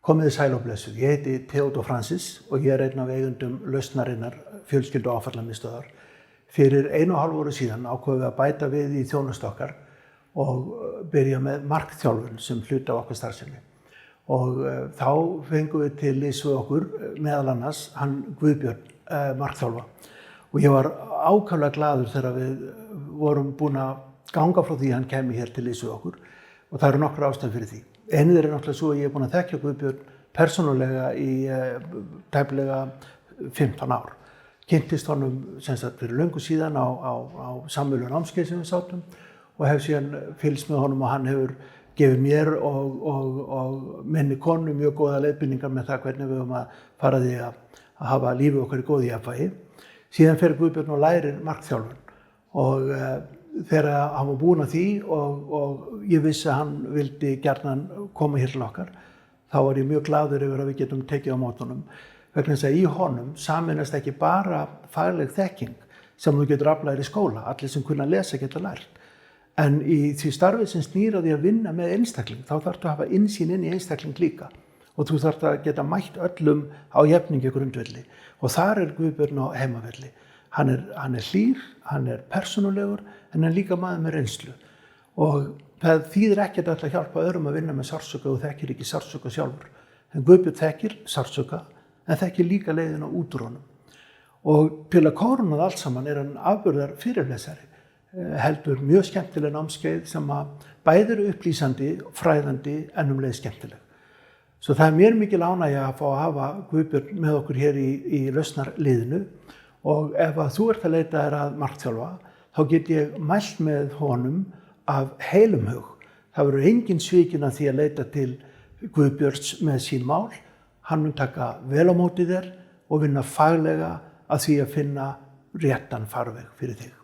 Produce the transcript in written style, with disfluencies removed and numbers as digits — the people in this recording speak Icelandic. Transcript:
Komið þið sæl og blessuð. Ég heiti Theodór Francis og ég einn af eigendum Lausnarinnar fjölskyldu- og áfallamiðstöðvar. Fyrir 1,5 ári síðan ákváðum við að bæta við í þjónustu okkar og byrja með markþjálfun sem hluta af okkar starfsemi. Og þá fengum við til liðs við okkur meðal annars hann Guðbjörn markþjálfa. Og ég var ákaflega glaður þegar við vorum búin að ganga frá því að hann kemi hér til liðs við okkur og það eru nokkrar ástæður fyrir því. Einið er náttúrulega svo að ég er búin að þekkja Guðbjörn persónulega í tæplega 15 ár. Kynntist honum sem sagt fyrir löngu síðan á sameiginlegu námskeiði sem við sátum og hef síðan fylgst með honum og hann hefur gefið mér og minni konu mjög góða leiðbeiningar með það hvernig við höfum að fara því að hafa lífið okkar í góðu jafnvægi. Síðan fer Guðbjörn og lærir markþjálfun og þegar hann var búinn að því og ég vissi að hann vildi gjarnan koma hér til okkar, þá var ég mjög glaður yfir að við getum tekið á móti honum. Vegna þess að í honum sameinast ekki bara fagleg þekking sem þú getur aflað í skóla, allir sem kunna lesa geta lært. En í því starfi sem snýr að því að vinna með einstakling, þá þarftu að hafa innsýn inn í einstakling líka. Og þú þarft að geta mætt öllum á jafningjagrundvelli. Og þar er Guðbjörn á heimavelli. Hann er hlýr, hann er persónulegur, en hann er líka maður með reynslu. Og það þýðir ekkert að hjálpa öðrum að vinna með sársauka og þekkir ekki sársauka sjálfur. En Guðbjörn þekkir sársauka, en þekkir líka leiðina út úr honum. Og til að kórna það allt saman er hann afburðar fyrirlesari. Heldur mjög skemmtileg námskeið sem að bæði eru upplýsandi, fræðandi en leið skemmtileg. Svo það er mér mikil ánægja að fá að hafa Guðbjörn með okkur hér í lausnarliðinu og ef að þú ert að leita þér að markþjálfa, þá get ég mælt með honum af heilum hug. Það verður engin svikin að því að leita til Guðbjörns með sín mál. Hann mun taka vel á móti þér og vinna faglega að því að finna réttan farveg fyrir þig.